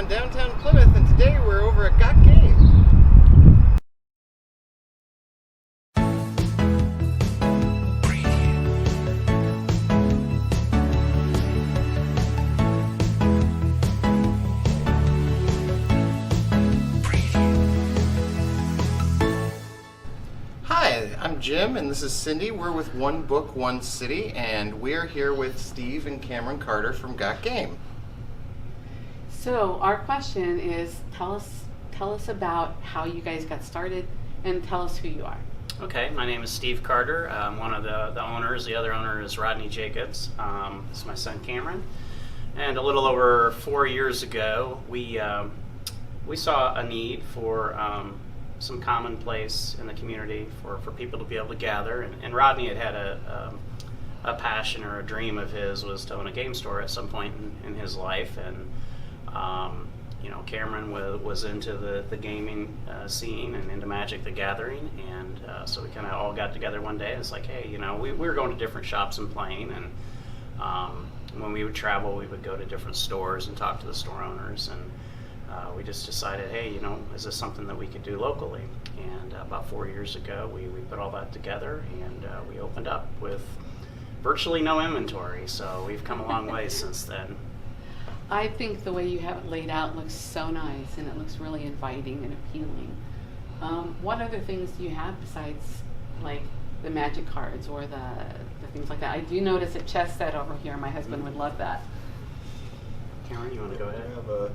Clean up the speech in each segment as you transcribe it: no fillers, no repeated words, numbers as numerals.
in downtown Plymouth, and today we're over at Got Game. Hi, I'm Jim, and this is Cindy. We're with One Book, One City, and we're here with Steve and Cameron Carter from Got Game. So our question is, tell us about how you guys got started, and tell us who you are. Okay, my name is Steve Carter. I'm one of the owners. The other owner is Rodney Jacobs. This is my son Cameron. And a little over 4 years ago, we saw a need for some commonplace in the community for people to be able to gather. And Rodney had a passion or a dream of his was to own a game store at some point in his life. And Cameron was into the gaming scene and into Magic the Gathering, and so we kind of all got together one day. It's like, hey, we were going to different shops and playing, and when we would travel, we would go to different stores and talk to the store owners, and we just decided, hey, is this something that we could do locally? And about 4 years ago, we put all that together, and we opened up with virtually no inventory, so we've come a long way since then. I think the way you have it laid out looks so nice, and it looks really inviting and appealing. What other things do you have besides like the magic cards or the things like that? I do notice a chess set over here. My husband would love that. Cameron, you want to go ahead?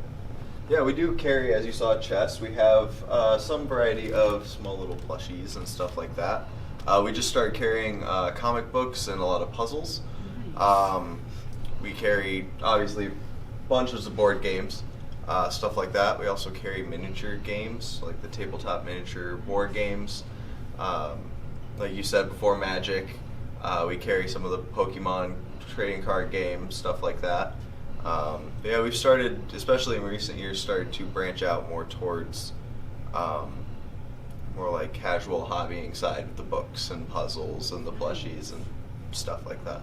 Yeah, we do carry, as you saw, chess. We have some variety of small little plushies and stuff like that. We just started carrying comic books and a lot of puzzles. Nice. We carry, obviously, bunches of board games, stuff like that. We also carry miniature games, like the tabletop miniature board games. Like you said before, Magic. We carry some of the Pokemon trading card games, stuff like that. Yeah, we've started, especially in recent years, started to branch out more towards more like casual hobbying side with the books and puzzles and the plushies and stuff like that.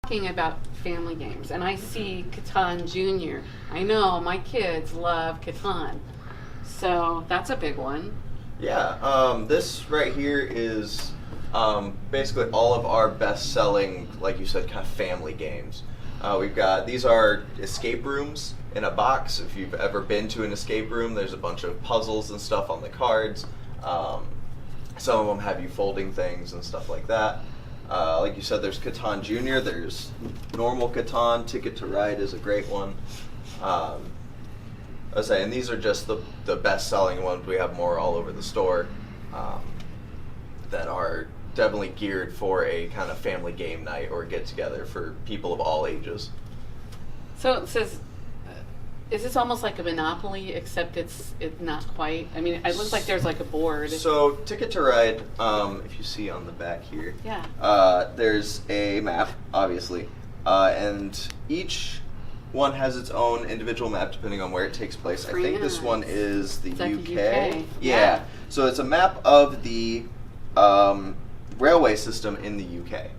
Talking about family games, and I see Catan Junior. I know my kids love Catan, so that's a big one. Yeah, this right here is basically all of our best-selling, like you said, kind of family games. These are escape rooms in a box. If you've ever been to an escape room, there's a bunch of puzzles and stuff on the cards. Some of them have you folding things and stuff like that. Like you said, there's Catan Junior, there's normal Catan, Ticket to Ride is a great one. I was saying, these are just the best-selling ones. We have more all over the store that are definitely geared for a kind of family game night or get-together for people of all ages. So it says, is this almost like a Monopoly, except it's not quite? I mean, it looks like there's like a board. So Ticket to Ride, if you see on the back here, Yeah. there's a map, obviously, and each one has its own individual map depending on where it takes place. I think this one is the It's like UK. the UK. Yeah. Yeah. So it's a map of the railway system in the UK.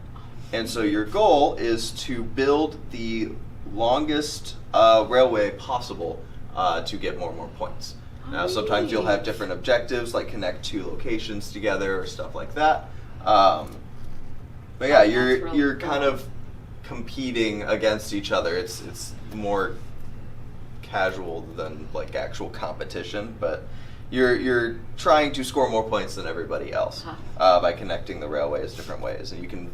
And so your goal is to build the longest railway possible to get more and more points. Now, sometimes you'll have different objectives, like connect two locations together or stuff like that. But yeah, That's really you're cool. kind of competing against each other. It's more casual than like actual competition, but you're trying to score more points than everybody else by connecting the railways different ways, and you can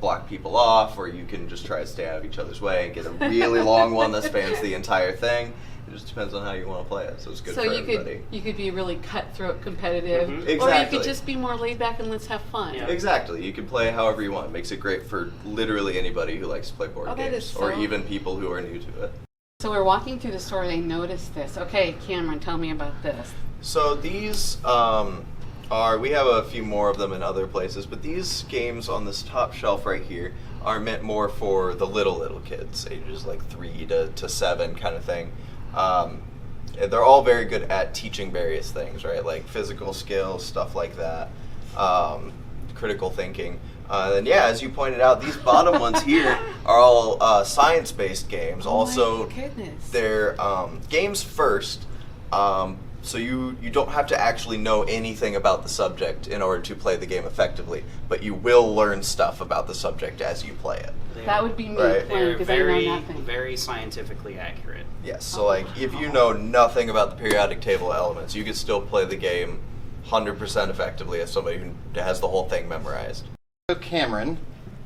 block people off, or you can just try to stay out of each other's way and get a really long one that spans the entire thing. It just depends on how you want to play it, so it's good So for you everybody. you could be really cutthroat competitive, Mhm. or you Exactly. could just be more laid back and let's have fun. Yeah. Exactly. You can play however you want. It makes it great for literally anybody who likes to play board Oh, that games, is or so- even people who are new to it. So we're walking through the store and I noticed this. Okay, Cameron, tell me about this. So these we have a few more of them in other places, but these games on this top shelf right here are meant more for the little kids, ages like 3 to 7 kind of thing. They're all very good at teaching various things, right? Like physical skills, stuff like that, critical thinking. Then yeah, as you pointed out, these bottom ones here are all science-based games. Oh Also, my goodness. they're games first, so you don't have to actually know anything about the subject in order to play the game effectively, but you will learn stuff about the subject as you play it. That would be me Right. playing They're because I know very, nothing. very scientifically accurate. Yes, so like if you know nothing about the periodic table elements, you can still play the game 100% effectively as somebody who has the whole thing memorized. So Cameron,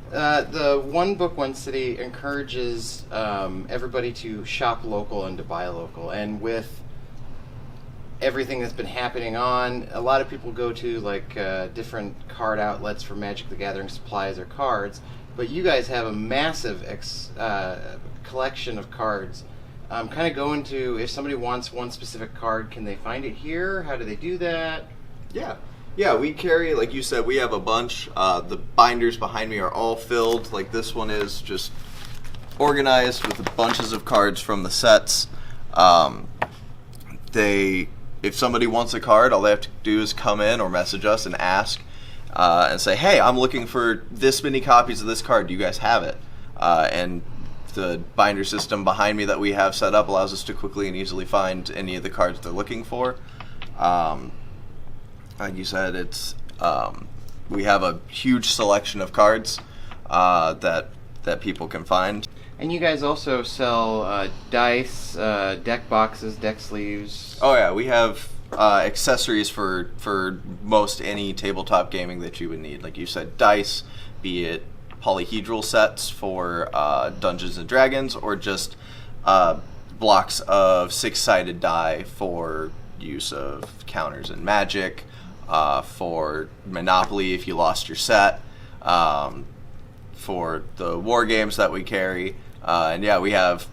the One Book One City encourages everybody to shop local and to buy local, and with everything that's been happening on, a lot of people go to like different card outlets for Magic the Gathering supplies or cards, but you guys have a massive collection of cards. Kind of go into, if somebody wants one specific card, can they find it here? How do they do that? Yeah, we carry, like you said, we have a bunch. The binders behind me are all filled. Like this one is just organized with bunches of cards from the sets. If somebody wants a card, all they have to do is come in or message us and ask and say, hey, I'm looking for this many copies of this card. Do you guys have it? And the binder system behind me that we have set up allows us to quickly and easily find any of the cards they're looking for. Like you said, it's we have a huge selection of cards that people can find. And you guys also sell dice, deck boxes, deck sleeves. Oh yeah, we have accessories for most any tabletop gaming that you would need. Like you said, dice, be it polyhedral sets for Dungeons and Dragons, or just blocks of 6-sided die for use of counters in Magic, for Monopoly if you lost your set, for the war games that we carry. And yeah, we have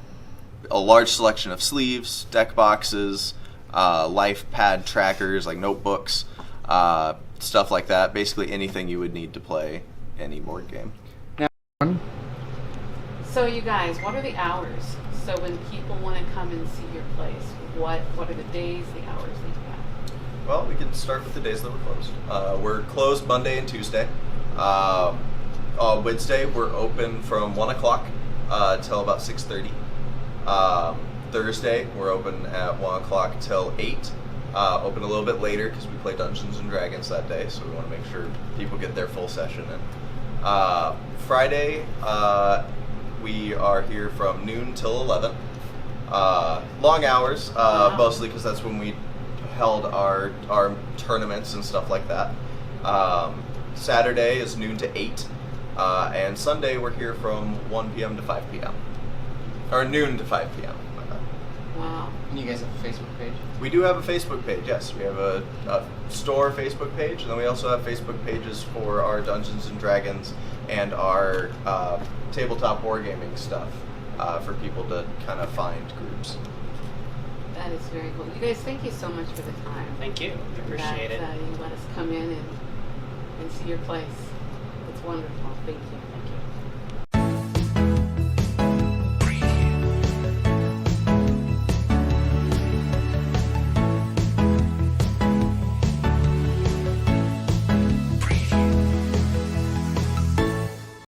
a large selection of sleeves, deck boxes, life pad trackers like notebooks, stuff like that. Basically anything you would need to play any board game. So you guys, what are the hours? So when people want to come and see your place, what are the days, the hours that you have? Well, we can start with the days that we're closed. We're closed Monday and Tuesday. Wednesday, we're open from 1 o'clock till about 6:30. Thursday, we're open at 1 o'clock till 8. Open a little bit later because we play Dungeons and Dragons that day, so we want to make sure people get their full session in. Friday, we are here from noon till 11. Long hours, mostly because that's when we held our tournaments and stuff like that. Saturday is noon to 8. And Sunday we're here from 1 p.m. to 5 p.m. Or noon to 5 p.m. my bad. Wow. And you guys have a Facebook page? We do have a Facebook page, yes. We have a store Facebook page, and then we also have Facebook pages for our Dungeons and Dragons and our tabletop wargaming stuff for people to kind of find groups. That is very cool. You guys, thank you so much for the time. Thank you. Appreciate it. You let us come in and see your place. It's wonderful. Thank you. Thank you.